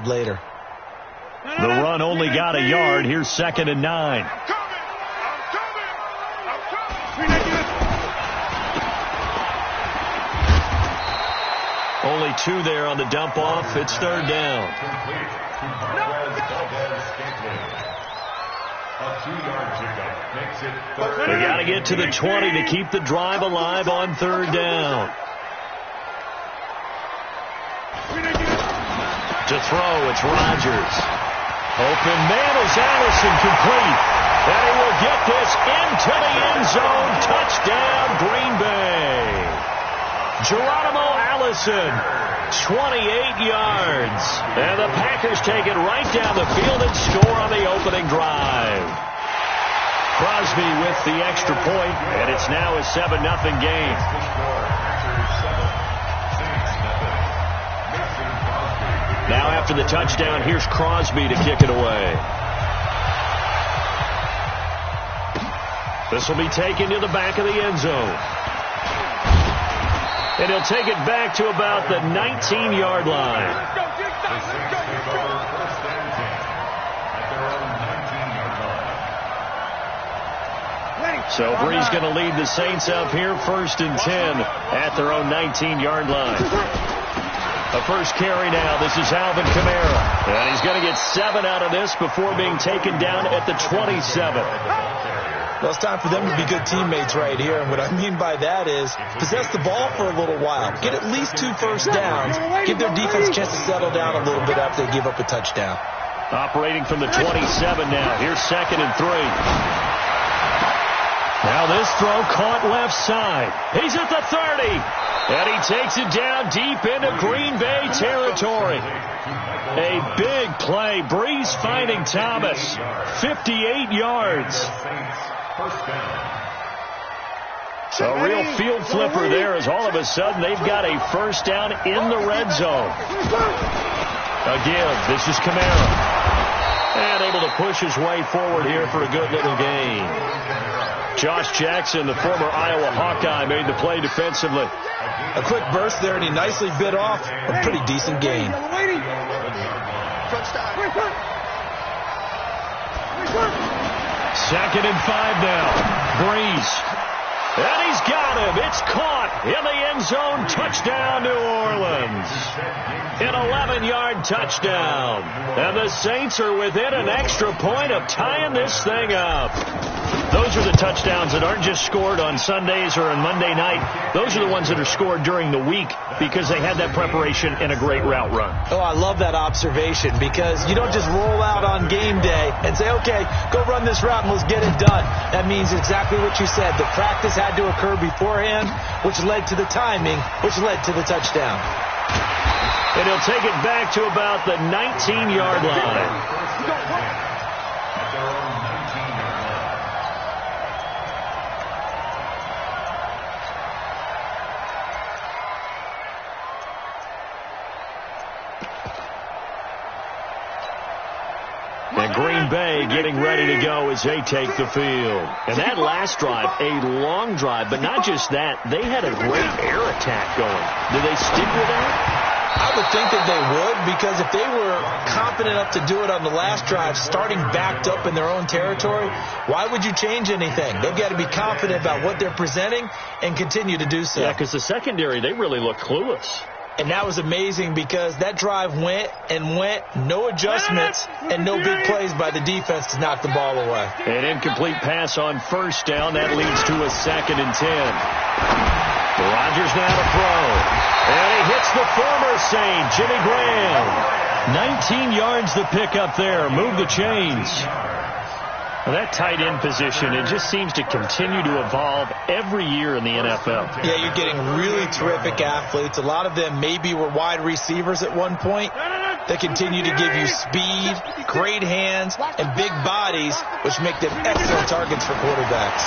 later. The run only got a yard. Here's 2nd and 9. Only 2 there on the dump off. It's 3rd down. They got to get to the 20 to keep the drive alive on 3rd down. To throw, it's Rodgers. Open man is Allison, complete. And he will get this into the end zone. Touchdown, Green Bay. Geronimo Allison, 28 yards. And the Packers take it right down the field and score on the opening drive. Crosby with the extra point, and it's now a 7-0 game. Now after the touchdown, here's Crosby to kick it away. This will be taken to the back of the end zone. And he'll take it back to about the 19-yard line. So Bree's going to lead the Saints up here 1st and 10 at their own 19-yard line. A first carry now. This is Alvin Kamara. And he's going to get 7 out of this before being taken down at the 27. Well, it's time for them to be good teammates right here. And what I mean by that is possess the ball for a little while. Get at least 2 first downs. Give their defense a chance to settle down a little bit after they give up a touchdown. Operating from the 27 now. Here's 2nd and 3. Now this throw caught left side. He's at the 30. And he takes it down deep into Green Bay territory. A big play. Breeze finding Thomas. 58 yards. A real field flipper there as all of a sudden they've got a first down in the red zone. Again, this is Kamara. And able to push his way forward here for a good little gain. Josh Jackson, the former Iowa Hawkeye, made the play defensively. A quick burst there, and he nicely bit off a pretty decent gain. 2nd and 5 now. Breeze. And he's got him. It's caught in the end zone. Touchdown, New Orleans. An 11-yard touchdown. And the Saints are within an extra point of tying this thing up. Those are the touchdowns that aren't just scored on Sundays or on Monday night. Those are the ones that are scored during the week because they had that preparation and a great route run. Oh, I love that observation because you don't just roll out on game day and say, okay, go run this route and let's get it done. That means exactly what you said. The practice had to occur beforehand, which led to the timing, which led to the touchdown. And he'll take it back to about the 19-yard line. And Green Bay getting ready to go as they take the field. And that last drive, a long drive, but not just that. They had a great air attack going. Do they stick with that? I would think that they would, because if they were confident enough to do it on the last drive, starting backed up in their own territory, why would you change anything? They've got to be confident about what they're presenting and continue to do so. Yeah, because the secondary, they really look clueless. And that was amazing because that drive went and went, no adjustments and no big plays by the defense to knock the ball away. An incomplete pass on first down. That leads to a 2nd and 10. Rodgers now to throw. And he hits the former Saint, Jimmy Graham. 19 yards the pick up there. Move the chains. Well, that tight end position, it just seems to continue to evolve every year in the NFL. Yeah, you're getting really terrific athletes. A lot of them maybe were wide receivers at one point. They continue to give you speed, great hands, and big bodies, which make them excellent targets for quarterbacks.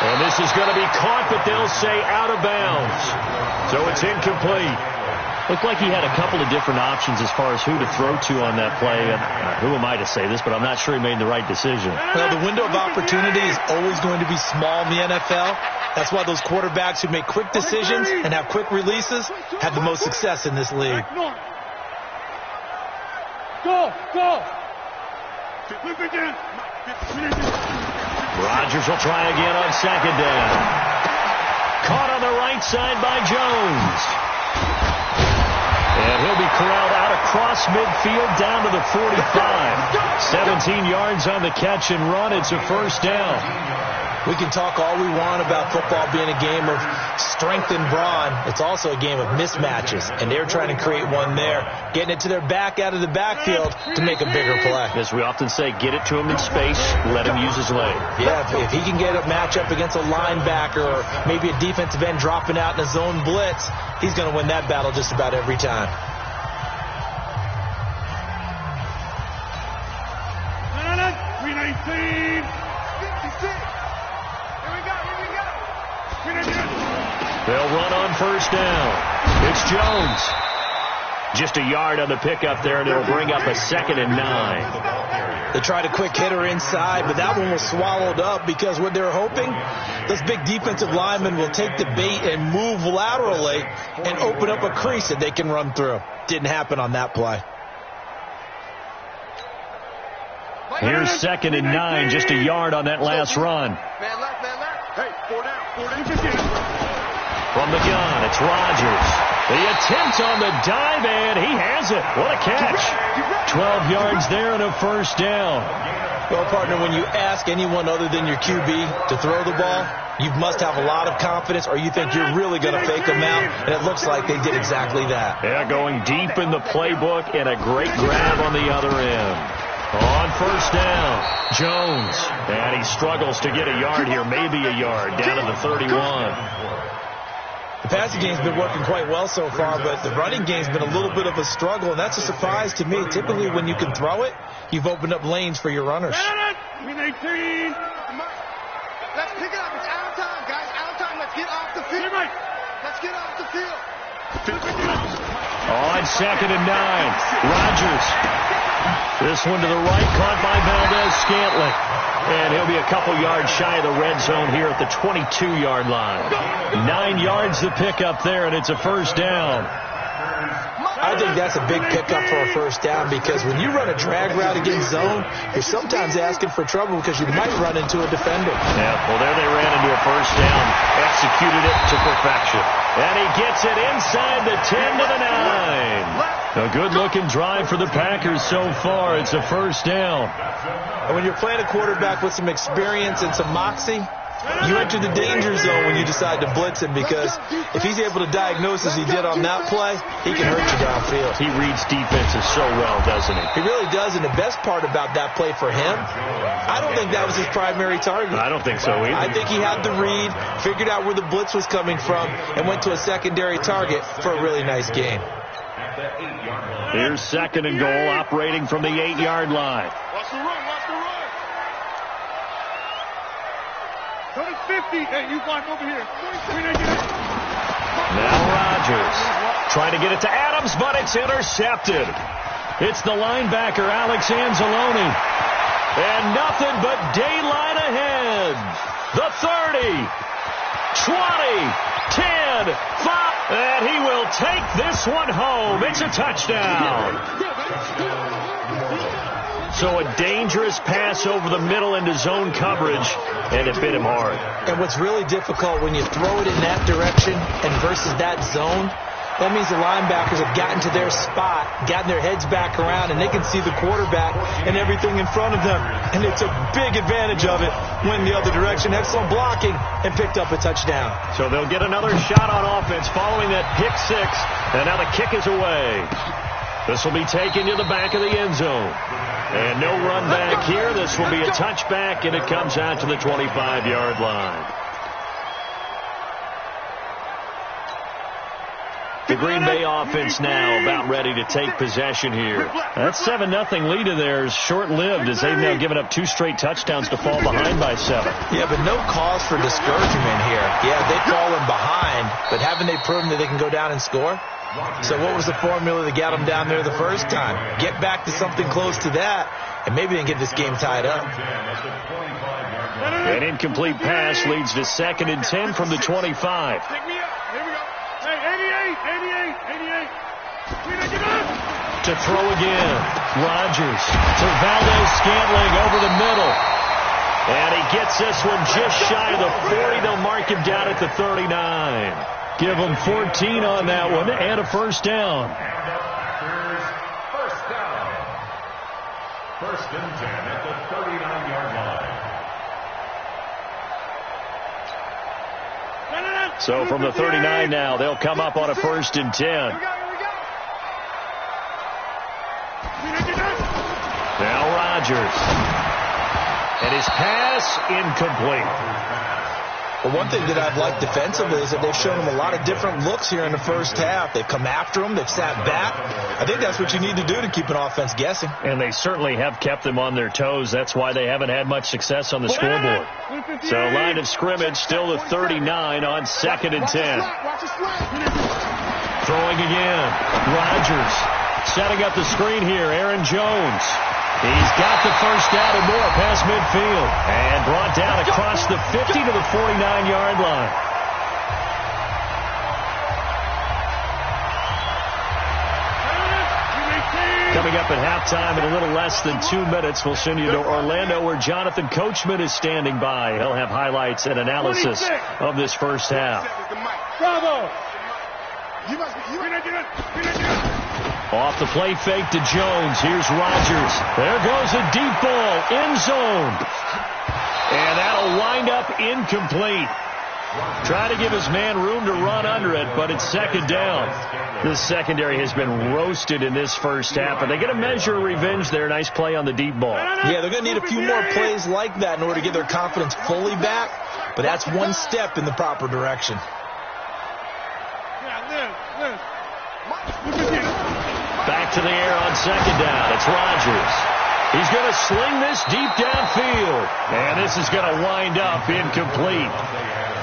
And this is going to be caught, but they'll say out of bounds. So it's incomplete. Looked like he had a couple of different options as far as who to throw to on that play. And who am I to say this, but I'm not sure he made the right decision. Well, the window of opportunity is always going to be small in the NFL. That's why those quarterbacks who make quick decisions and have quick releases have the most success in this league. Go! Rodgers will try again on second down. Caught on the right side by Jones. And he'll be corralled out across midfield down to the 45. 17 yards on the catch and run. It's a first down. We can talk all we want about football being a game of strength and brawn. It's also a game of mismatches, and they're trying to create one there, getting it to their back out of the backfield to make a bigger play. As we often say, get it to him in space, let him use his leg. Yeah, if he can get a matchup against a linebacker or maybe a defensive end dropping out in a zone blitz, he's going to win that battle just about every time. They'll run on first down. It's Jones. Just a yard on the pickup there, and it'll bring up a 2nd and 9. They tried a quick hitter inside, but that one was swallowed up because what they're hoping, those big defensive linemen will take the bait and move laterally and open up a crease that they can run through. Didn't happen on that play. Here's 2nd and 9, just a yard on that last run. Man left. Hey, 4 down. From the gun, it's Rodgers. The attempt on the dive, and he has it. What a catch. 12 yards there and a first down. Well, partner, when you ask anyone other than your QB to throw the ball, you must have a lot of confidence, or you think you're really going to fake them out, and it looks like they did exactly that. Yeah, going deep in the playbook, and a great grab on the other end. On first down, Jones. And he struggles to get a yard here, maybe a yard, down to the 31. The passing game's been working quite well so far, but the running game's been a little bit of a struggle, and that's a surprise to me. Typically, when you can throw it, you've opened up lanes for your runners. Let's pick it up. It's out of time, guys. Out of time. Let's get off the field. Let's get off the field. On 2nd and 9, Rodgers. This one to the right, caught by Valdez-Scantling. And he'll be a couple yards shy of the red zone here at the 22-yard line. 9 yards to pick up there, and it's a first down. I think that's a big pickup for a first down because when you run a drag route against zone, you're sometimes asking for trouble because you might run into a defender. Yeah, well, there they ran into a first down, executed it to perfection. And he gets it inside the 10 to the 9. A good-looking drive for the Packers so far. It's a first down. And when you're playing a quarterback with some experience and some moxie, you enter the danger zone when you decide to blitz him because if he's able to diagnose as he did on that play, he can hurt you downfield. He reads defenses so well, doesn't he? He really does, and the best part about that play for him, I don't think that was his primary target. I don't think so either. I think he had the read, figured out where the blitz was coming from, and went to a secondary target for a really nice game. Here's 2nd and goal, operating from the 8-yard line. Watch the run. Go to 50. Hey, you block over here. Now Rodgers trying to get it to Adams, but it's intercepted. It's the linebacker, Alex Anzalone. And nothing but daylight ahead. The 30, 20, 10, 5. And he will take this one home. It's a touchdown. So a dangerous pass over the middle into zone coverage, and it bit him hard. And what's really difficult when you throw it in that direction and versus that zone, that means the linebackers have gotten to their spot, gotten their heads back around, and they can see the quarterback and everything in front of them. And it's a big advantage of it when the other direction. Excellent blocking and picked up a touchdown. So they'll get another shot on offense following that pick six, and now the kick is away. This will be taken to the back of the end zone. And no run back here. This will be a touchback, and it comes out to the 25-yard line. The Green Bay offense now about ready to take possession here. That 7-0 lead of theirs short-lived as they've now given up 2 straight touchdowns to fall behind by 7. Yeah, but no cause for discouragement here. Yeah, they've fallen behind, but haven't they proven that they can go down and score? So what was the formula that got them down there the first time? Get back to something close to that, and maybe they can get this game tied up. An incomplete pass leads to 2nd and 10 from the 25. Pick me up. Here we go. Hey, 88. To throw again. Rodgers to Valdez-Scantling over the middle. And he gets this one just shy of the 40. They'll mark him down at the 39. Give him 14 on that one and a first down. First down. First and 10 at the 39-yard line. So from the 39 now, they'll come up on a first and 10. Now Rodgers. And his pass incomplete. Well, one thing that I've liked defensively is that they've shown him a lot of different looks here in the first half. They've come after him. They've sat back. I think that's what you need to do to keep an offense guessing. And they certainly have kept them on their toes. That's why they haven't had much success on the scoreboard. So line of scrimmage still the 39 on second and 10. Throwing again. Rodgers setting up the screen here. Aaron Jones. He's got the first down and more past midfield. And brought down across the 50 to the 49-yard line. Coming up at halftime in a little less than 2 minutes, we'll send you to Orlando where Jonathan Coachman is standing by. He'll have highlights and analysis of this first half. Bravo! Off the play fake to Jones. Here's Rodgers. There goes a deep ball. End zone. And that'll wind up incomplete. Trying to give his man room to run under it, but it's second down. This secondary has been roasted in this first half, and they get a measure of revenge there. Nice play on the deep ball. Yeah, they're going to need a few more plays like that in order to get their confidence fully back, but that's one step in the proper direction. Back to the air on second down. It's Rodgers. He's going to sling this deep downfield. And this is going to wind up incomplete.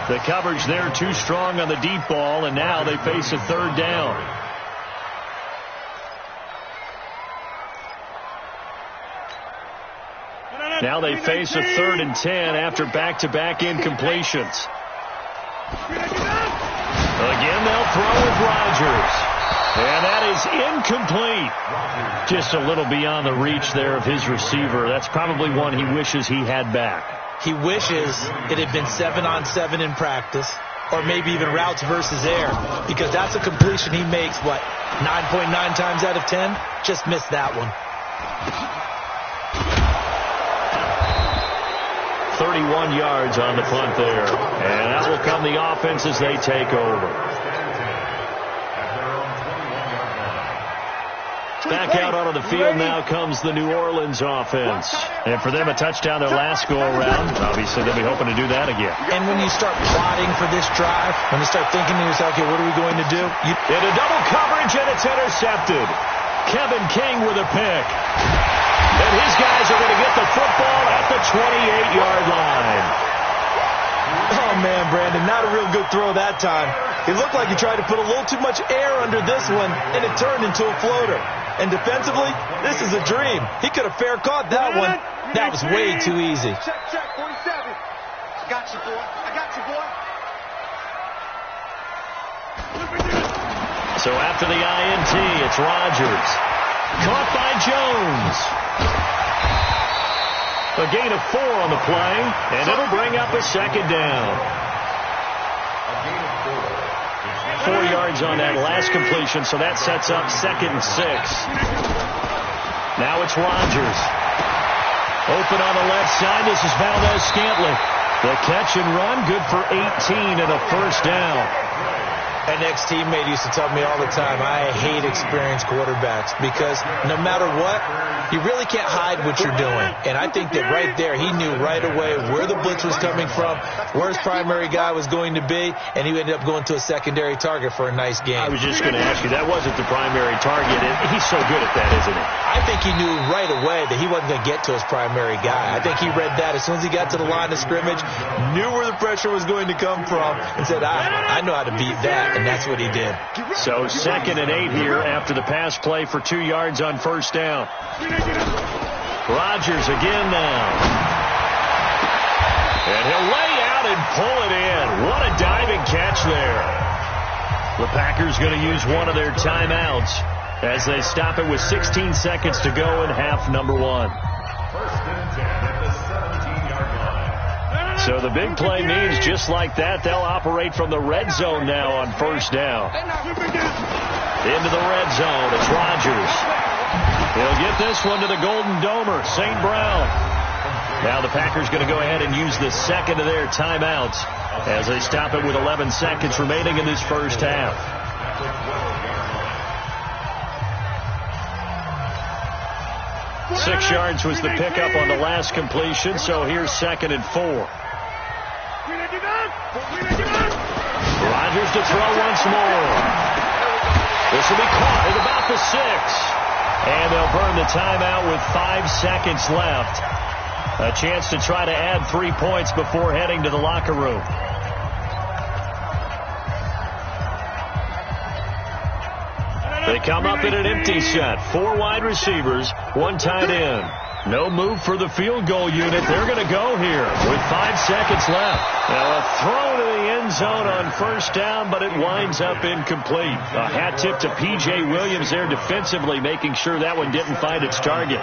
The coverage there too strong on the deep ball, and now they face a third down. Now they face a third and 10 after back-to-back incompletions. Again, they'll throw with Rodgers. And that is incomplete. Just a little beyond the reach there of his receiver. That's probably one he wishes he had back. He wishes it had been 7-on-7 in practice, or maybe even routes versus air, because that's a completion he makes, 9.9 times out of 10? Just missed that one. 31 yards on the punt there. And that will come the offense as they take over. Back out onto the field now comes the New Orleans offense. And for them, a touchdown their last go-around. Obviously, they'll be hoping to do that again. And when you start plotting for this drive, when you start thinking to yourself, okay, what are we going to do? Into double coverage, and it's intercepted. Kevin King with a pick. And his guys are going to get the football at the 28-yard line. Oh, man, Brandon, not a real good throw that time. It looked like he tried to put a little too much air under this one, and it turned into a floater. And defensively, this is a dream. He could have fair caught that one. That was way too easy. Check, 47. I got you, boy. I got you, boy. So after the INT, it's Rodgers. Caught by Jones. A gain of 4 on the play, and it'll bring up a second down. 4 yards on that last completion, so that sets up second and 6. Now it's Rodgers. Open on the left side. This is Valdez-Scantling. The catch and run, good for 18 and a first down. An ex-teammate used to tell me all the time, I hate experienced quarterbacks because no matter what, you really can't hide what you're doing. And I think that right there, he knew right away where the blitz was coming from, where his primary guy was going to be, and he ended up going to a secondary target for a nice game. I was just going to ask you, that wasn't the primary target. He's so good at that, isn't he? I think he knew right away that he wasn't going to get to his primary guy. I think he read that as soon as he got to the line of scrimmage, knew where the pressure was going to come from, and said, I know how to beat that. And that's what he did. So second and 8 here after the pass play for 2 yards on first down. Rodgers again now. And he'll lay out and pull it in. What a diving catch there. The Packers going to use one of their timeouts. as they stop it with 16 seconds to go in half number 1. First and 10 at the 17-yard line. So the big play means just like that, they'll operate from the red zone now on first down. Into the red zone, it's Rodgers. He'll get this one to the Golden Domer, St. Brown. Now the Packers going to go ahead and use the second of their timeouts as they stop it with 11 seconds remaining in this first half. Six yards was the pickup on the last completion, so here's 2nd and 4. Rodgers to throw once more. This will be caught at about the 6. And they'll burn the timeout with 5 seconds left. A chance to try to add 3 points before heading to the locker room. They come up in an empty set. 4 wide receivers, 1 tight end. No move for the field goal unit. They're going to go here with 5 seconds left. Now a throw to the end zone on first down, but it winds up incomplete. A hat tip to P.J. Williams there defensively, making sure that one didn't find its target.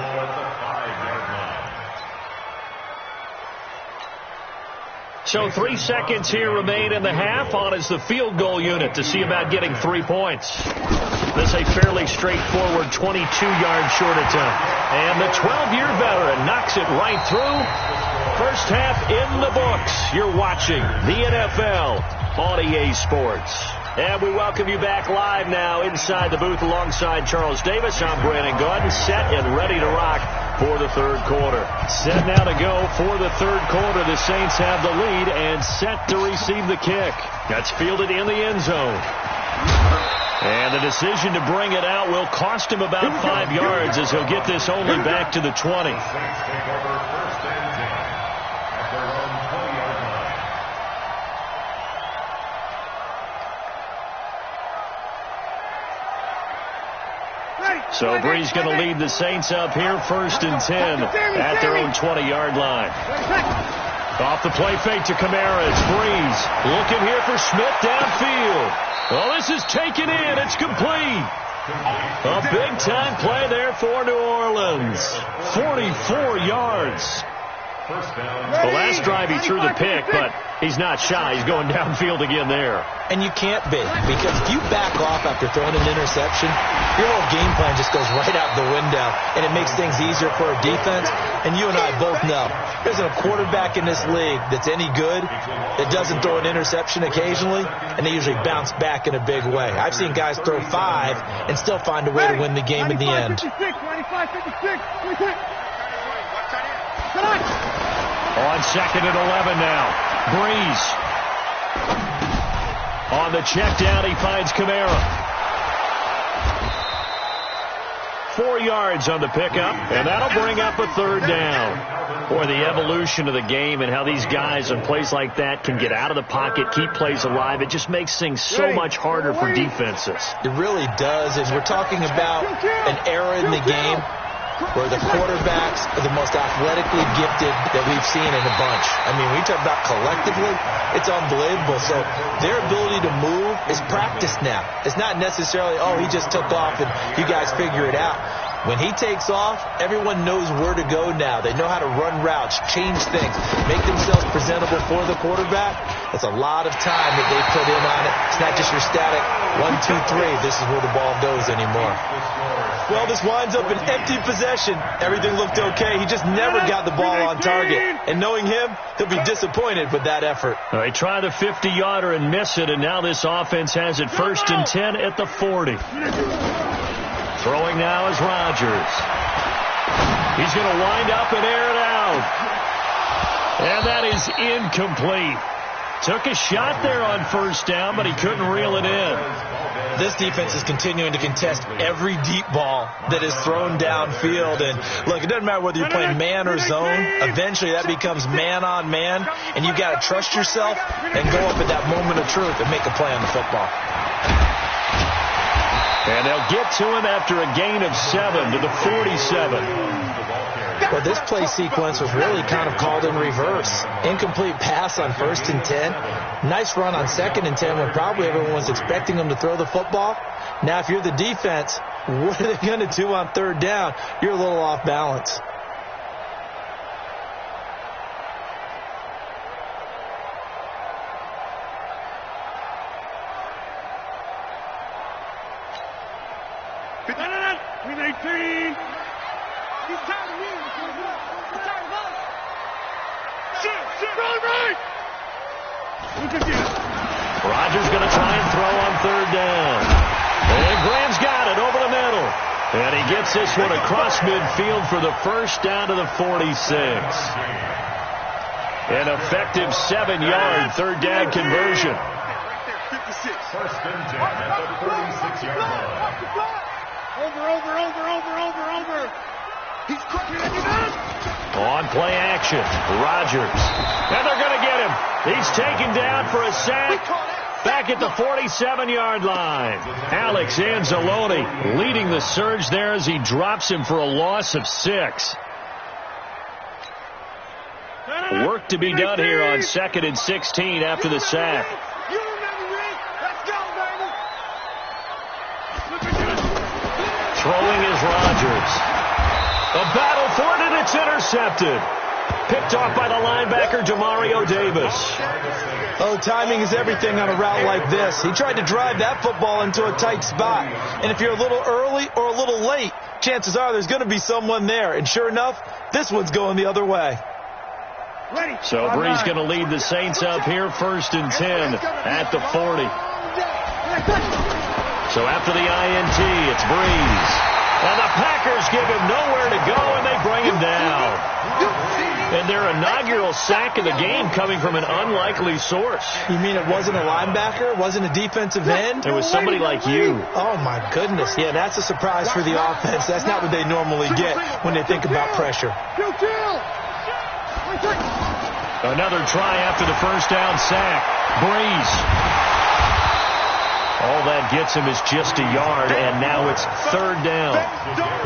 So 3 seconds here remain in the half. On is the field goal unit to see about getting 3 points. This a fairly straightforward 22-yard short attempt. And the 12-year veteran knocks it right through. First half in the books. You're watching the NFL on EA Sports. And we welcome you back live now inside the booth alongside Charles Davis. I'm Brandon Gordon, set and ready to rock for the third quarter. Set now to go for the third quarter. The Saints have the lead and set to receive the kick. That's fielded in the end zone. And the decision to bring it out will cost him about 5 yards as he'll get this only back to the 20. So Bree's going to lead the Saints up here, 1st and 10 at their own 20-yard line. Off the play fake to Kamara. It's Breeze looking here for Smith downfield. Well, this is taken in. It's complete. A big-time play there for New Orleans. 44 yards. The last drive he threw the pick, but he's not shy. He's going downfield again there. And you can't be, because if you back off after throwing an interception, your whole game plan just goes right out the window, and it makes things easier for a defense. And you and I both know there's a quarterback in this league that's any good that doesn't throw an interception occasionally, and they usually bounce back in a big way. I've seen guys throw 5 and still find a way to win the game in the end. On 2nd and 11 now. Breeze. On the check down, he finds Kamara. 4 yards on the pickup, and that'll bring up a 3rd down. Boy, the evolution of the game and how these guys on plays like that can get out of the pocket, keep plays alive, it just makes things so much harder for defenses. It really does, and we're talking about an era in the game where the quarterbacks are the most athletically gifted that we've seen in a bunch. I mean, when you talk about collectively, it's unbelievable. So their ability to move is practiced now. It's not necessarily, oh, he just took off and you guys figure it out. When he takes off, everyone knows where to go now. They know how to run routes, change things, make themselves presentable for the quarterback. That's a lot of time that they put in on it. It's not just your static 1, 2, 3. This is where the ball goes anymore. Well, this winds up an empty possession. Everything looked okay. He just never got the ball on target. And knowing him, he'll be disappointed with that effort. They try the 50-yarder and miss it, and now this offense has it 1st and 10 at the 40. Throwing now is Rodgers. He's going to wind up and air it out. And that is incomplete. Took a shot there on first down, but he couldn't reel it in. This defense is continuing to contest every deep ball that is thrown downfield. And look, it doesn't matter whether you're playing man or zone. Eventually that becomes man on man, and you've got to trust yourself and go up at that moment of truth and make a play on the football. And they'll get to him after a gain of 7 to the 47. Well, this play sequence was really kind of called in reverse. Incomplete pass on 1st and 10. Nice run on 2nd and 10 when probably everyone was expecting him to throw the football. Now, if you're the defense, What are they going to do on third down? You're a little off balance. Rodgers going to try and throw on third down. And Graham's got it over the middle. And he gets this one across midfield for the first down to the 46. An effective 7-yard third down conversion. First and 10 at the 46-yard line. Over. He's cracking it. On play action, Rodgers. And they're going to get him. He's taken down for a sack. Back at the 47-yard line. Alex Anzalone leading the surge there as he drops him for a loss of 6. Work to be done here on 2nd and 16 after the sack. Throwing is Rodgers. A battle for it, and it's intercepted. Picked off by the linebacker, Demario Davis. Oh, timing is everything on a route like this. He tried to drive that football into a tight spot. And if you're a little early or a little late, chances are there's going to be someone there. And sure enough, this one's going the other way. So Brees going to lead the Saints up here, 1st and 10 at the 40. So after the INT, it's Brees. And the Packers give him nowhere to go, and they bring him down. And their inaugural sack of the game coming from an unlikely source. You mean it wasn't a linebacker? It wasn't a defensive end? It was somebody like you. Oh, my goodness. Yeah, that's a surprise for the offense. That's not what they normally get when they think about pressure. Another try after the first down sack. Brees. All that gets him is just a yard, and now it's 3rd down.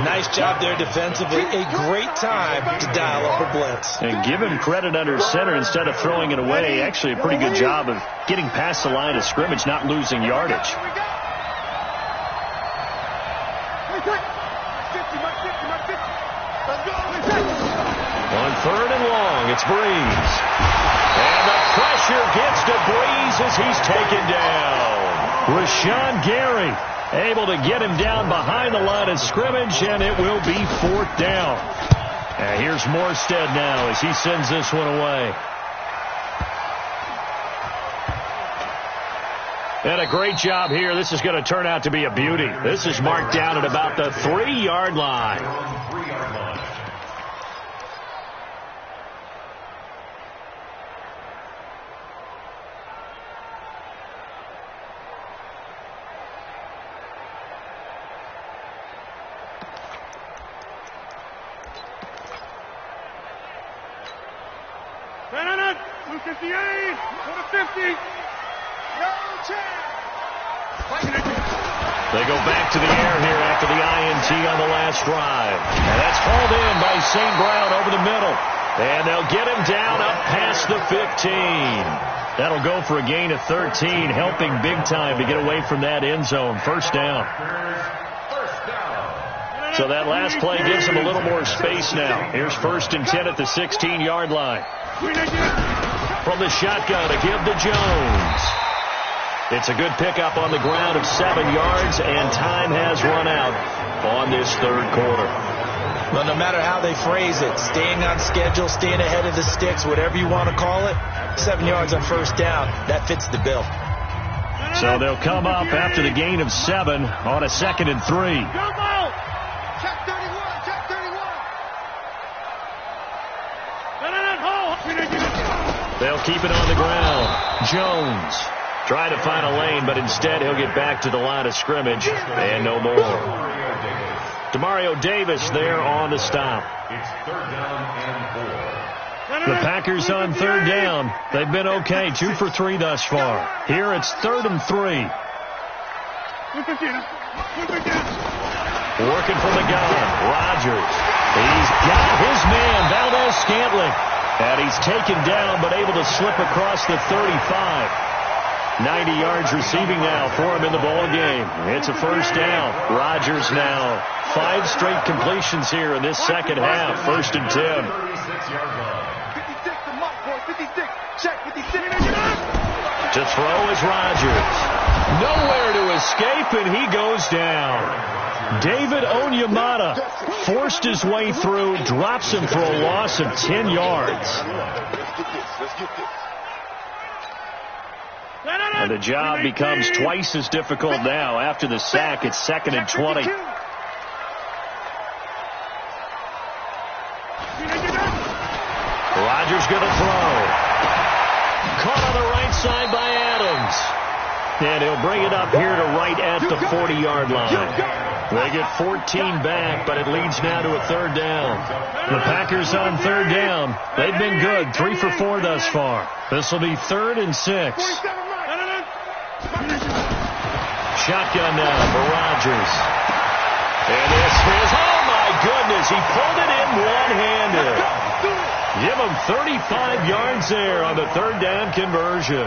Nice job there defensively. A great time to dial up a blitz. And give him credit under center instead of throwing it away. Actually, a pretty good job of getting past the line of scrimmage, not losing yardage. On 3rd and long, it's Brees. And the pressure gets to Brees as he's taken down. Rashawn Gary able to get him down behind the line of scrimmage, and it will be 4th down. And here's Morstead now as he sends this one away. And a great job here. This is going to turn out to be a beauty. This is marked down at about the 3-yard line. They go back to the air here after the INT on the last drive. And that's hauled in by St. Brown over the middle. And they'll get him down up past the 15. That'll go for a gain of 13, helping big time to get away from that end zone. 1st down. So that last play gives them a little more space now. Here's 1st and 10 at the 16-yard line. From the shotgun to give to Jones. It's a good pickup on the ground of 7 yards, and time has run out on this 3rd quarter. Well, no matter how they phrase it, staying on schedule, staying ahead of the sticks, whatever you want to call it, 7 yards on 1st down, that fits the bill. So they'll come up after the gain of 7 on a 2nd and 3. Check 31, check 31. They'll keep it on the ground. Jones trying to find a lane, but instead he'll get back to the line of scrimmage and no more. Demario Davis there on the stop. It's 3rd down and 4. The Packers on 3rd down. They've been okay, 2 for 3 thus far. Here it's 3rd and 3. Working from the gun, Rodgers. He's got his man, Valdez-Scantling. And he's taken down, but able to slip across the 35. 90 yards receiving now for him in the ball game. It's a first down. Rodgers now 5 straight completions here in this second half. 1st and 10. 56, the mark, boy. 56. Check, 56. To throw is Rodgers. Nowhere to escape, and he goes down. David Onyemata forced his way through, drops him for a loss of 10 yards. And the job becomes twice as difficult now. After the sack, it's 2nd and 20. Rodgers going to throw. Caught on the right side by Adams. And he'll bring it up here to right at the 40-yard line. They get 14 back, but it leads now to a 3rd down. The Packers on 3rd down. They've been good, 3 for 4 thus far. This will be 3rd and 6. Shotgun now for Rodgers. And this is, oh my goodness, he pulled it in one-handed. Give him 35 yards there on the 3rd down conversion.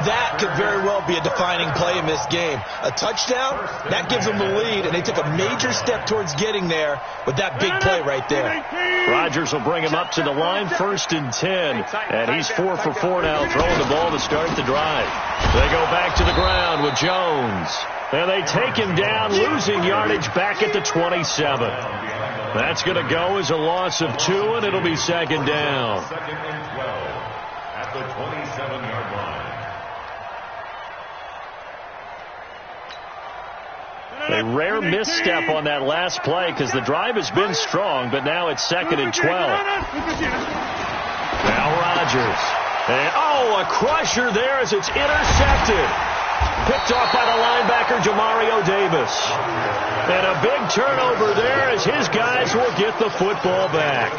That could very well be a defining play in this game. A touchdown, that gives them the lead, and they took a major step towards getting there with that big play right there. Rodgers will bring him up to the line, 1st and 10, and he's 4 for 4 now, throwing the ball to start the drive. They go back to the ground with Jones, and they take him down, losing yardage back at the 27. That's going to go as a loss of 2, and it'll be 2nd down. 2nd and 12 at the 27-yard line. A rare misstep on that last play because the drive has been strong, but now it's 2nd and 12. Now Rodgers. And, a crusher there as it's intercepted. Picked off by the linebacker, Jamario Davis. And a big turnover there as his guys will get the football back.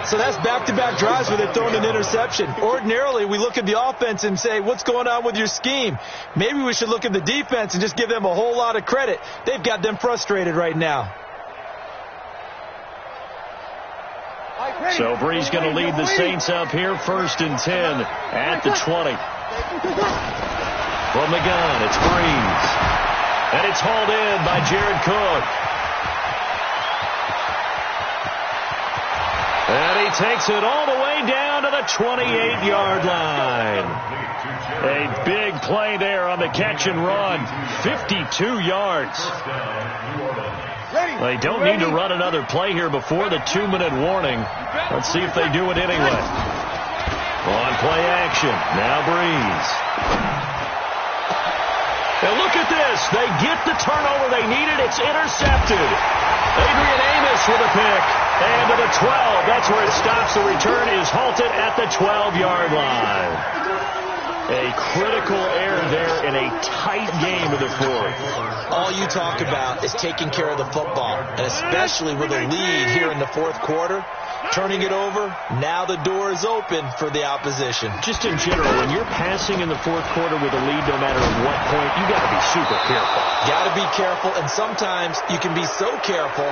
So that's back-to-back drives where they're throwing an interception. Ordinarily, we look at the offense and say, what's going on with your scheme? Maybe we should look at the defense and just give them a whole lot of credit. They've got them frustrated right now. So Bree's going to lead the Saints up here, 1st and 10 at the 20. From the gun, it's Breeze. And it's hauled in by Jared Cook. And he takes it all the way down to the 28-yard line. A big play there on the catch and run. 52 yards. They don't need to run another play here before the 2-minute warning. Let's see if they do it anyway. On play action. Now Breeze. And look at this. They get the turnover they needed. It's intercepted. Adrian Amos with a pick. And to the 12. That's where it stops. The return is halted at the 12-yard line. A critical error there in a tight game of the 4th. All you talk about is taking care of the football, and especially with a lead here in the 4th quarter. Turning it over, now the door is open for the opposition. Just in general, when you're passing in the 4th quarter with a lead, no matter at what point, you got to be super careful. Got to be careful, and sometimes you can be so careful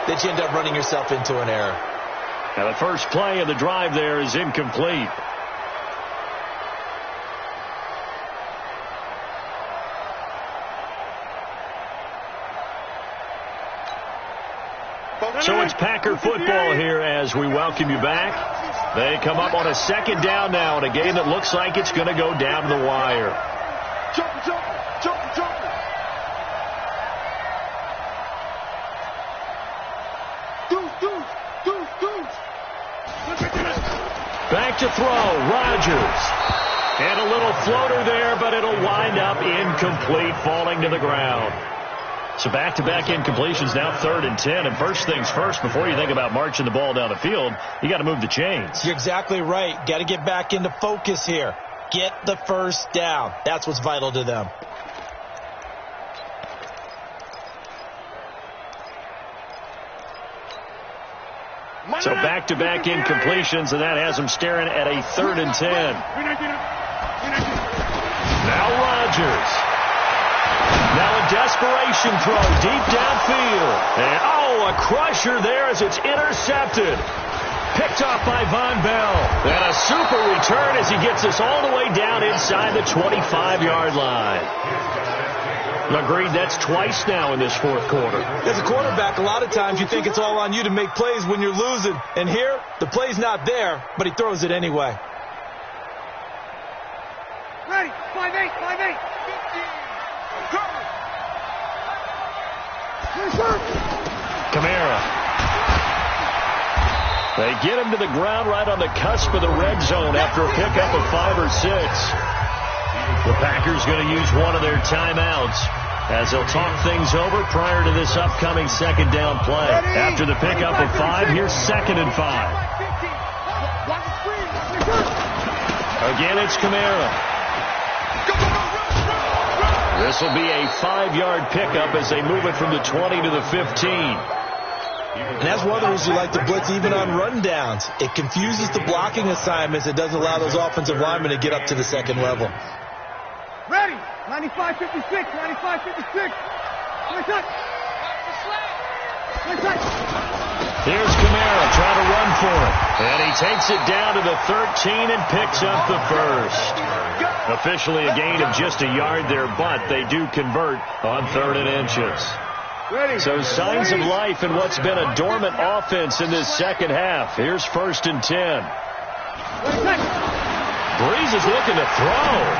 that you end up running yourself into an error. Now the first play of the drive there is incomplete. So it's Packer football here as we welcome you back. They come up on a 2nd down now in a game that looks like it's going to go down to the wire. Back to throw, Rodgers. And a little floater there, but it'll wind up incomplete, falling to the ground. So back-to-back incompletions, now 3rd and 10. And first things first, before you think about marching the ball down the field, you got to move the chains. You're exactly right. Got to get back into focus here. Get the first down. That's what's vital to them. So back-to-back incompletions, and that has them staring at a 3rd and 10. Now Rodgers. Now a desperation throw deep downfield. And, a crusher there as it's intercepted. Picked off by Von Bell. And a super return as he gets us all the way down inside the 25-yard line. Agreed, that's twice now in this fourth quarter. As a quarterback, a lot of times you think it's all on you to make plays when you're losing. And here, the play's not there, but he throws it anyway. Ready, 5-8, 5-8. Kamara. They get him to the ground right on the cusp of the red zone after a pickup of 5 or 6. The Packers going to use one of their timeouts as they'll talk things over prior to this upcoming second down play. After the pickup of 5, here's 2nd and 5. Again, it's Kamara. This will be a 5-yard pickup as they move it from the 20 to the 15. And that's one of the reasons you like to blitz even on rundowns. It confuses the blocking assignments. It doesn't allow those offensive linemen to get up to the second level. Ready, 95-56, 95-56. Here's Kamara trying to run for it. And he takes it down to the 13 and picks up the first. Officially a gain of just a yard there, but they do convert on 3rd and inches. So signs of life in what's been a dormant offense in this second half. Here's 1st and 10. Breeze is looking to throw.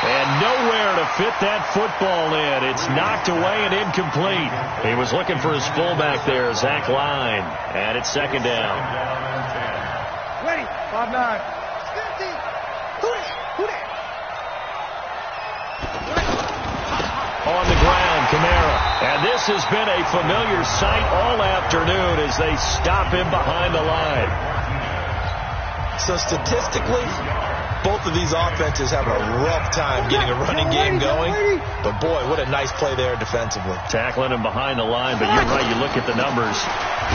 And nowhere to fit that football in. It's knocked away and incomplete. He was looking for his fullback there, Zach Line. And it's 2nd down. Ready, 5-9. On the ground, Kamara. And this has been a familiar sight all afternoon as they stop him behind the line. So statistically, both of these offenses have a rough time getting a running game going. But, boy, what a nice play there defensively. Tackling him behind the line, but you're right, you look at the numbers.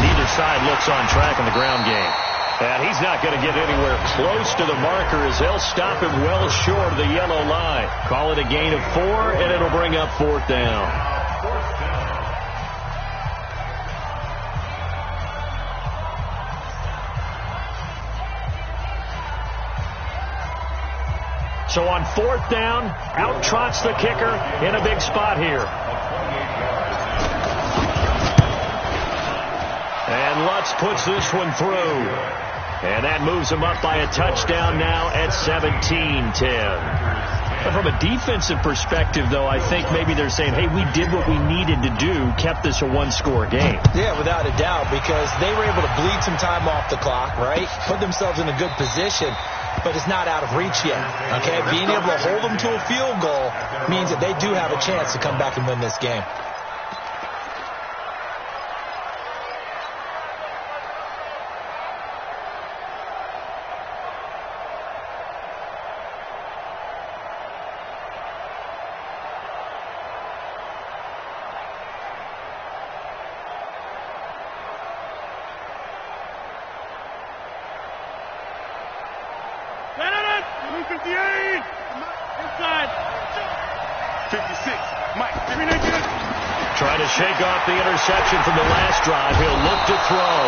Neither side looks on track in the ground game. And he's not going to get anywhere close to the marker as they'll stop him well short of the yellow line. Call it a gain of 4, and it'll bring up 4th down. So on 4th down, out trots the kicker in a big spot here. And Lutz puts this one through. And that moves him up by a touchdown now at 17-10. But from a defensive perspective, though, I think maybe they're saying, hey, we did what we needed to do, kept this a one-score game. Yeah, without a doubt, because they were able to bleed some time off the clock, right? Put themselves in a good position, but it's not out of reach yet, okay? Being able to hold them to a field goal means that they do have a chance to come back and win this game. Inside. 56. Mike, give me that. Trying to shake off the interception from the last drive. He'll look to throw.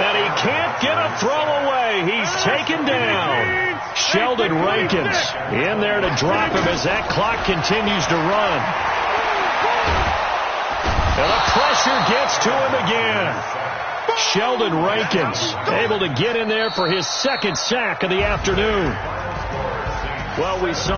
And he can't get a throw away. He's taken down. Sheldon Rankins in there to drop him as that clock continues to run. And the pressure gets to him again. Sheldon Rankins able to get in there for his 2nd sack of the afternoon. Well, we saw